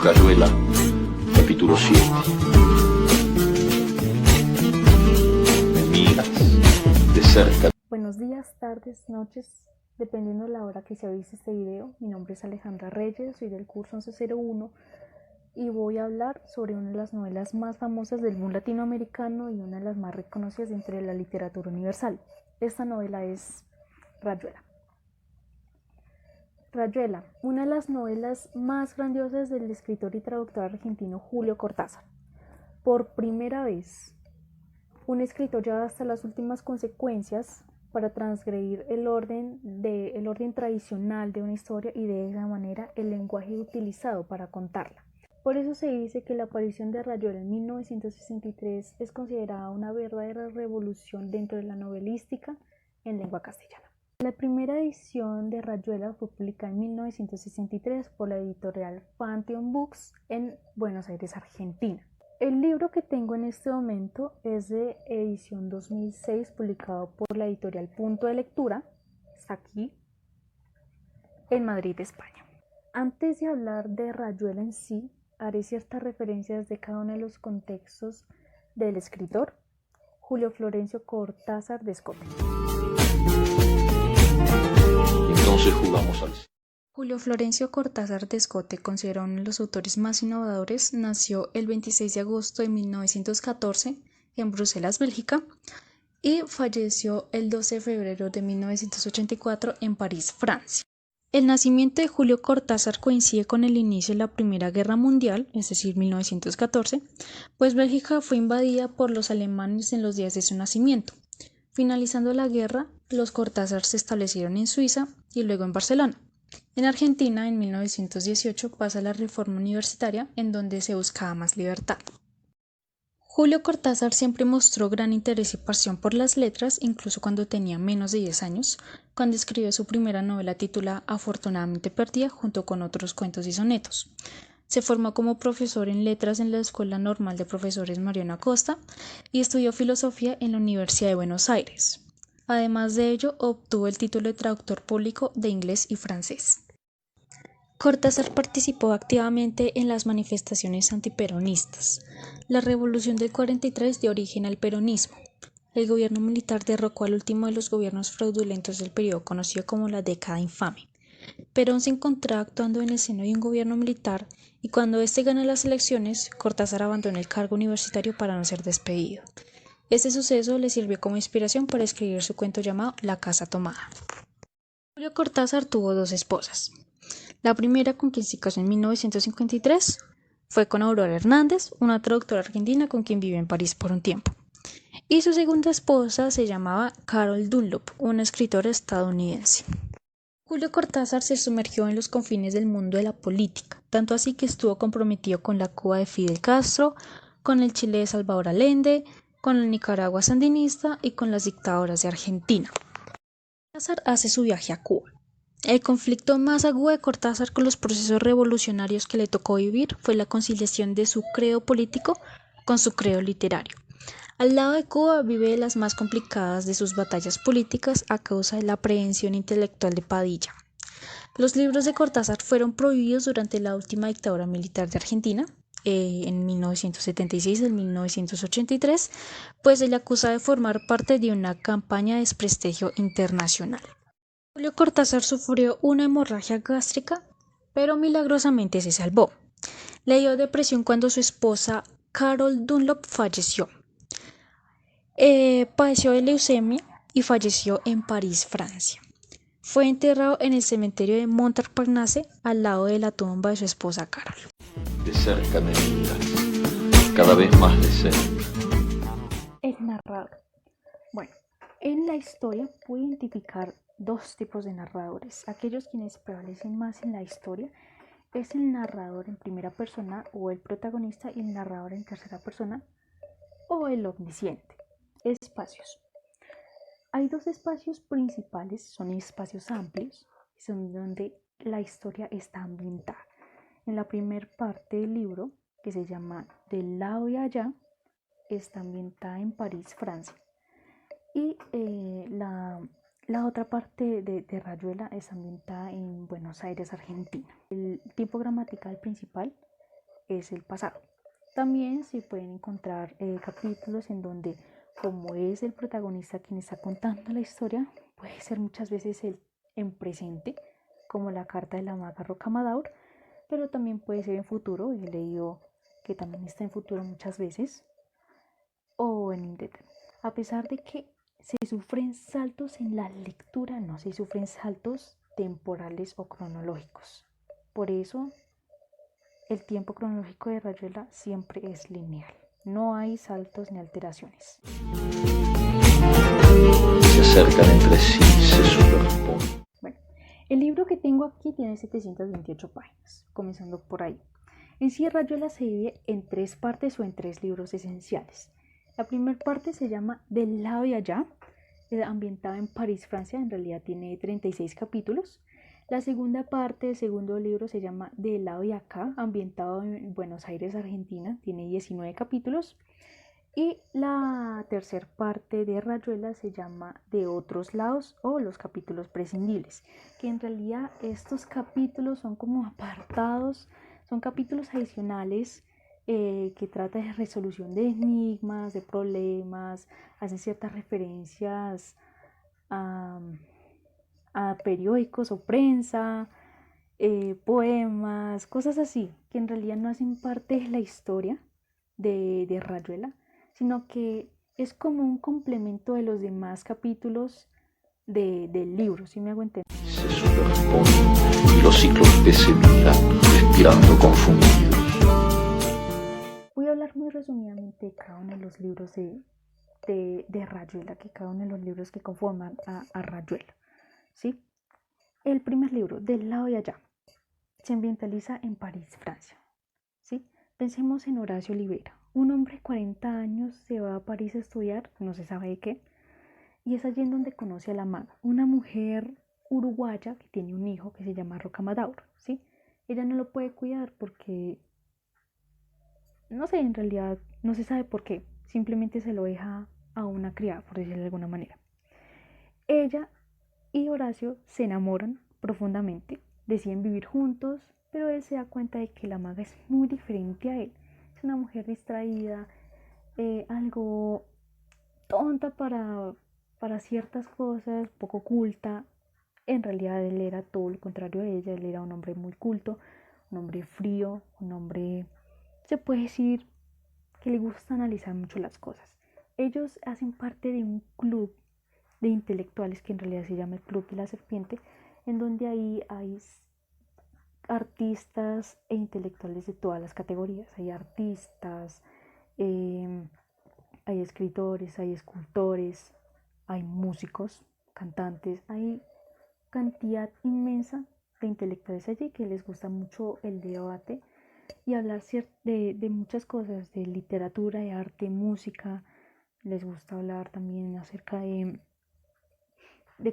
Rayuela, capítulo 7. Me miras de cerca. Buenos días, tardes, noches, dependiendo de la hora que se visto este video. Mi nombre es Alejandra Reyes, soy del curso 1101 y voy a hablar sobre una de las novelas más famosas del boom latinoamericano y una de las más reconocidas dentro de la literatura universal. Esta novela es Rayuela. Rayuela, una de las novelas más grandiosas del escritor y traductor argentino Julio Cortázar. Por primera vez, un escritor lleva hasta las últimas consecuencias para transgredir el orden tradicional de una historia y de esa manera el lenguaje utilizado para contarla. Por eso se dice que la aparición de Rayuela en 1963 es considerada una verdadera revolución dentro de la novelística en lengua castellana. La primera edición de Rayuela fue publicada en 1963 por la editorial Pantheon Books en Buenos Aires, Argentina. El libro que tengo en este momento es de edición 2006, publicado por la editorial Punto de Lectura, está aquí, en Madrid, España. Antes de hablar de Rayuela en sí, haré ciertas referencias de cada uno de los contextos del escritor Julio Florencio Cortázar de Escote. Entonces jugamos al... Julio Florencio Cortázar de Escote, considerado uno de los autores más innovadores, nació el 26 de agosto de 1914 en Bruselas, Bélgica, y falleció el 12 de febrero de 1984 en París, Francia. El nacimiento de Julio Cortázar coincide con el inicio de la Primera Guerra Mundial, es decir, 1914, pues Bélgica fue invadida por los alemanes en los días de su nacimiento. Finalizando la guerra, los Cortázar se establecieron en Suiza y luego en Barcelona. En Argentina, en 1918, pasa la reforma universitaria, en donde se buscaba más libertad. Julio Cortázar siempre mostró gran interés y pasión por las letras, incluso cuando tenía menos de 10 años, cuando escribió su primera novela titulada Afortunadamente perdida, junto con otros cuentos y sonetos. Se formó como profesor en letras en la Escuela Normal de Profesores Mariano Acosta y estudió filosofía en la Universidad de Buenos Aires. Además de ello, obtuvo el título de traductor público de inglés y francés. Cortázar participó activamente en las manifestaciones antiperonistas. La Revolución del 43 dio origen al peronismo. El gobierno militar derrocó al último de los gobiernos fraudulentos del periodo conocido como la década infame. Perón se encontraba actuando en el seno de un gobierno militar y cuando éste gana las elecciones, Cortázar abandonó el cargo universitario para no ser despedido. Este suceso le sirvió como inspiración para escribir su cuento llamado La Casa Tomada. Julio Cortázar tuvo dos esposas. La primera, con quien se casó en 1953, fue con Aurora Hernández, una traductora argentina con quien vivió en París por un tiempo. Y su segunda esposa se llamaba Carol Dunlop, una escritora estadounidense. Julio Cortázar se sumergió en los confines del mundo de la política, tanto así que estuvo comprometido con la Cuba de Fidel Castro, con el Chile de Salvador Allende, con la Nicaragua sandinista y con las dictadoras de Argentina. Cortázar hace su viaje a Cuba. El conflicto más agudo de Cortázar con los procesos revolucionarios que le tocó vivir fue la conciliación de su credo político con su credo literario. Al lado de Cuba vive las más complicadas de sus batallas políticas a causa de la aprehensión intelectual de Padilla. Los libros de Cortázar fueron prohibidos durante la última dictadura militar de Argentina, en 1976 al 1983, pues se le acusa de formar parte de una campaña de desprestigio internacional. Julio Cortázar sufrió una hemorragia gástrica, pero milagrosamente se salvó. Le dio depresión cuando su esposa Carol Dunlop falleció. Padeció de leucemia y falleció en París, Francia. Fue enterrado en el cementerio de Montparnasse al lado de la tumba de su esposa Carol. De cerca me miras, cada vez más de cerca. El narrador. Bueno, en la historia pude identificar dos tipos de narradores. Aquellos quienes prevalecen más en la historia es el narrador en primera persona o el protagonista y el narrador en tercera persona o el omnisciente. Espacios. Hay dos espacios principales, son espacios amplios, son donde la historia está ambientada. En la primera parte del libro, que se llama Del lado de allá, está ambientada en París, Francia. Y la otra parte de Rayuela es ambientada en Buenos Aires, Argentina. El tipo gramatical principal es el pasado. También se pueden encontrar capítulos en donde, como es el protagonista quien está contando la historia, puede ser muchas veces el en presente, como la carta de la maga Rocamadour, pero también puede ser en futuro, he leído que también está en futuro muchas veces, o en intento. A pesar de que se sufren saltos en la lectura, no se sufren saltos temporales o cronológicos. Por eso el tiempo cronológico de Rayuela siempre es lineal. No hay saltos ni alteraciones. Se acercan entre sí, se superponen. Bueno, el libro que tengo aquí tiene 728 páginas, comenzando por ahí. En sí, Rayuela se divide en 3 partes o en 3 libros esenciales. La primera parte se llama Del lado de allá, ambientada en París, Francia. En realidad tiene 36 capítulos. La segunda parte, el segundo libro, se llama Del lado de acá, ambientado en Buenos Aires, Argentina. Tiene 19 capítulos. Y la tercera parte de Rayuela se llama De otros lados o los capítulos prescindibles, que en realidad estos capítulos son como apartados, son capítulos adicionales que trata de resolución de enigmas, de problemas, hacen ciertas referencias a periódicos o prensa, poemas, cosas así, que en realidad no hacen parte de la historia de Rayuela, sino que es como un complemento de los demás capítulos del libro, ¿sí me hago entender? Se superponen y los ciclos de se miran, respirando confundidos. Voy a hablar muy resumidamente de cada uno de los libros de Rayuela, que cada uno de los libros que conforman a Rayuela, ¿sí? El primer libro, Del lado de allá, se ambientaliza en París, Francia, ¿sí? Pensemos en Horacio Olivera, un hombre de 40 años se va a París a estudiar, no se sabe de qué, y es allí en donde conoce a la maga, una mujer uruguaya que tiene un hijo que se llama Rocamadour, ¿sí? Ella no lo puede cuidar porque, no sé, en realidad no se sabe por qué, simplemente se lo deja a una criada, por decirlo de alguna manera. Ella y Horacio se enamoran profundamente, deciden vivir juntos, pero él se da cuenta de que la maga es muy diferente a él. Es una mujer distraída, algo tonta para ciertas cosas, poco culta. En realidad él era todo lo contrario a ella, él era un hombre muy culto, un hombre frío, un hombre, se puede decir, que le gusta analizar mucho las cosas. Ellos hacen parte de un club de intelectuales que en realidad se llama el Club de la Serpiente, en donde ahí hay artistas e intelectuales de todas las categorías. Hay artistas, hay escritores, hay escultores, hay músicos, cantantes, hay cantidad inmensa de intelectuales allí que les gusta mucho el debate y hablar de muchas cosas, de literatura, de arte, música. Les gusta hablar también acerca de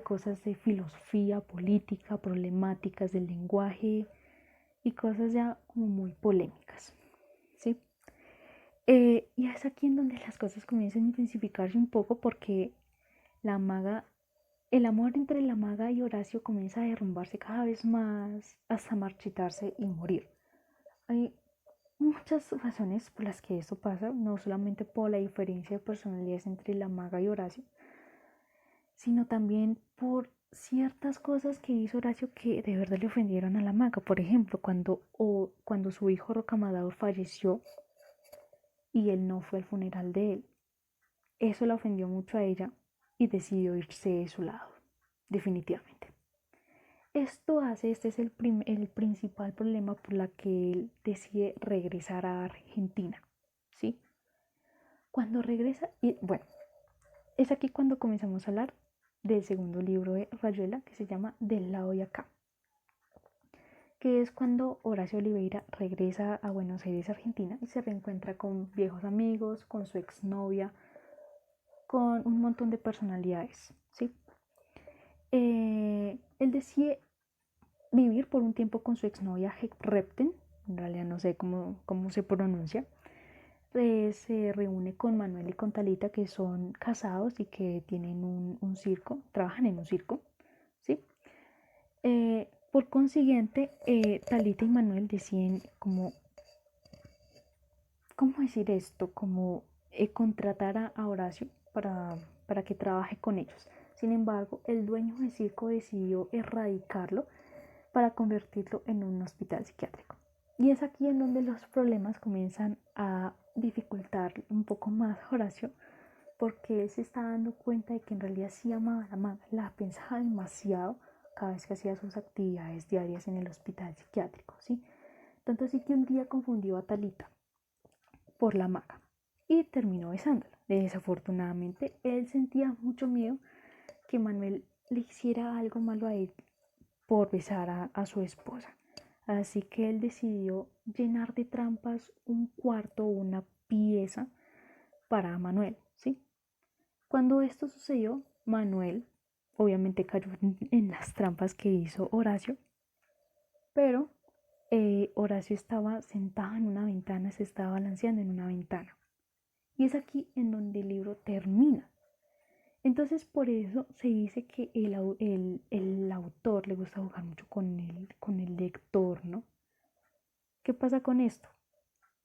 cosas de filosofía, política, problemáticas del lenguaje y cosas ya como muy polémicas, ¿sí? Y es aquí en donde las cosas comienzan a intensificarse un poco porque la maga, el amor entre la maga y Horacio comienza a derrumbarse cada vez más hasta marchitarse y morir. Hay muchas razones por las que esto pasa, no solamente por la diferencia de personalidades entre la maga y Horacio, sino también por ciertas cosas que hizo Horacio que de verdad le ofendieron a la maga. Por ejemplo, cuando su hijo Rocamadour falleció y él no fue al funeral de él, eso la ofendió mucho a ella y decidió irse de su lado, definitivamente. Este es el principal problema por la que él decide regresar a Argentina, ¿sí? Cuando regresa, y bueno, es aquí cuando comenzamos a hablar del segundo libro de Rayuela, que se llama Del lado de acá, que es cuando Horacio Oliveira regresa a Buenos Aires, Argentina, y se reencuentra con viejos amigos, con su exnovia, con un montón de personalidades, ¿sí? Él decide vivir por un tiempo con su exnovia Repten, en realidad no sé cómo se pronuncia. Se reúne con Manuel y con Talita, que son casados y que tienen un circo, trabajan en un circo, ¿sí? Por consiguiente, Talita y Manuel deciden como como decir esto, como contratar a Horacio para que trabaje con ellos. Sin embargo, el dueño del circo decidió erradicarlo para convertirlo en un hospital psiquiátrico. Y es aquí en donde los problemas comienzan a dificultar un poco más a Horacio, porque él se está dando cuenta de que en realidad sí amaba a la maga, la pensaba demasiado cada vez que hacía sus actividades diarias en el hospital psiquiátrico, ¿sí? Tanto así que un día confundió a Talita por la maga y terminó besándola. Desafortunadamente, él sentía mucho miedo que Manuel le hiciera algo malo a él por besar a su esposa. Así que él decidió llenar de trampas un cuarto o una pieza para Manuel, ¿sí? Cuando esto sucedió, Manuel obviamente cayó en las trampas que hizo Horacio, pero Horacio estaba sentado en una ventana, se estaba balanceando en una ventana. Y es aquí en donde el libro termina. Entonces por eso se dice que el autor le gusta jugar mucho con el lector, ¿no? ¿Qué pasa con esto?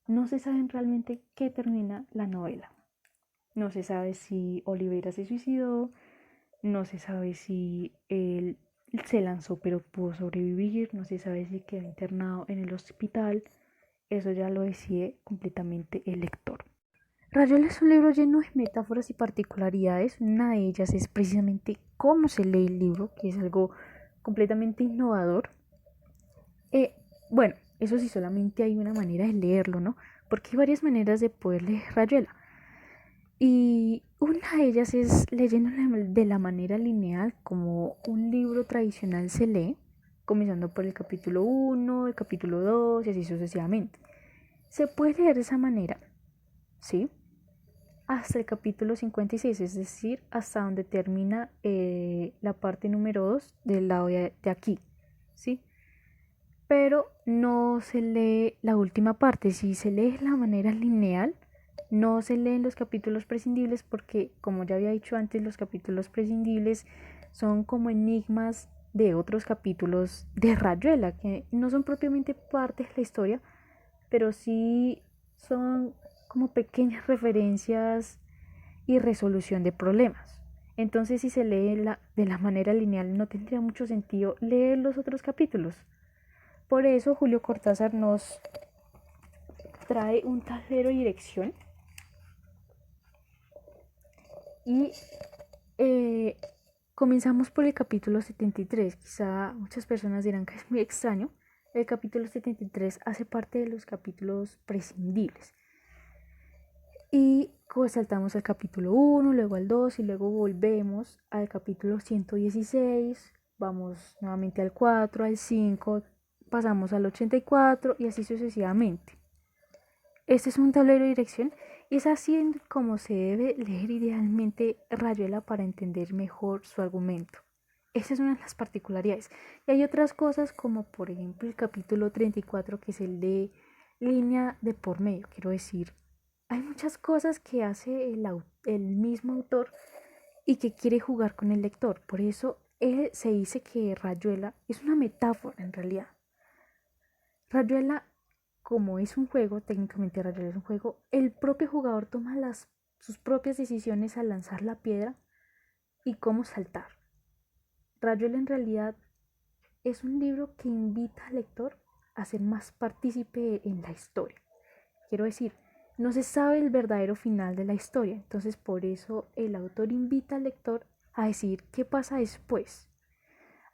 No se sabe realmente qué termina la novela. No se sabe si Oliveira se suicidó, no se sabe si él se lanzó pero pudo sobrevivir, no se sabe si quedó internado en el hospital. Eso ya lo decide completamente el lector. Rayuela es un libro lleno de metáforas y particularidades. Una de ellas es precisamente cómo se lee el libro, que es algo completamente innovador. Bueno, eso sí, solamente hay una manera de leerlo, ¿no? Porque hay varias maneras de poder leer Rayuela. Y una de ellas es leyendo de la manera lineal, como un libro tradicional se lee, comenzando por el capítulo 1, el capítulo 2 y así sucesivamente. Se puede leer de esa manera, ¿sí? Hasta el capítulo 56, es decir, hasta donde termina la parte número 2 del lado de aquí, ¿sí? Pero no se lee la última parte. Si se lee de la manera lineal, no se leen los capítulos prescindibles porque, como ya había dicho antes, los capítulos prescindibles son como enigmas de otros capítulos de Rayuela, que no son propiamente parte de la historia, pero sí son como pequeñas referencias y resolución de problemas. Entonces, si se lee de la manera lineal, no tendría mucho sentido leer los otros capítulos. Por eso Julio Cortázar nos trae un tablero de dirección y comenzamos por el capítulo 73. Quizá muchas personas dirán que es muy extraño. El capítulo 73 hace parte de los capítulos prescindibles. Y saltamos al capítulo 1, luego al 2 y luego volvemos al capítulo 116. Vamos nuevamente al 4, al 5, pasamos al 84 y así sucesivamente. Este es un tablero de dirección y es así como se debe leer idealmente Rayuela para entender mejor su argumento. Esa es una de las particularidades. Y hay otras cosas como por ejemplo el capítulo 34, que es el de línea de por medio. Quiero decir, hay muchas cosas que hace el mismo autor y que quiere jugar con el lector. Por eso se dice que Rayuela es una metáfora en realidad. Rayuela, como es un juego, técnicamente Rayuela es un juego, el propio jugador toma sus propias decisiones al lanzar la piedra y cómo saltar. Rayuela en realidad es un libro que invita al lector a ser más partícipe en la historia. Quiero decir, no se sabe el verdadero final de la historia, entonces por eso el autor invita al lector a decir qué pasa después.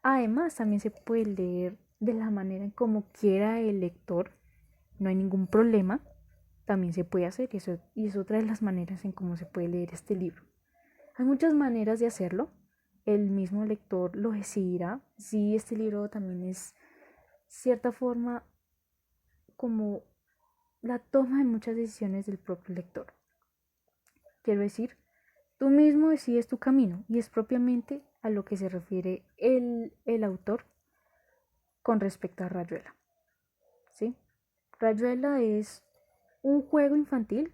Además, también se puede leer de la manera en como quiera el lector, no hay ningún problema, también se puede hacer y es otra de las maneras en cómo se puede leer este libro. Hay muchas maneras de hacerlo, el mismo lector lo decidirá. Sí, este libro también es cierta forma como la toma de muchas decisiones del propio lector. Quiero decir, tú mismo decides tu camino y es propiamente a lo que se refiere el autor con respecto a Rayuela. ¿Sí? Rayuela es un juego infantil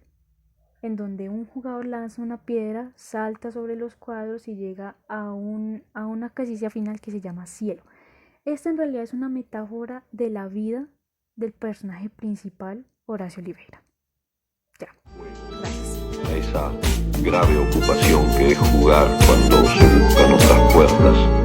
en donde un jugador lanza una piedra, salta sobre los cuadros y llega a una casilla final que se llama cielo. Esta en realidad es una metáfora de la vida del personaje principal, Horacio Oliveira. esa grave ocupación que es jugar cuando se buscan otras cuerdas.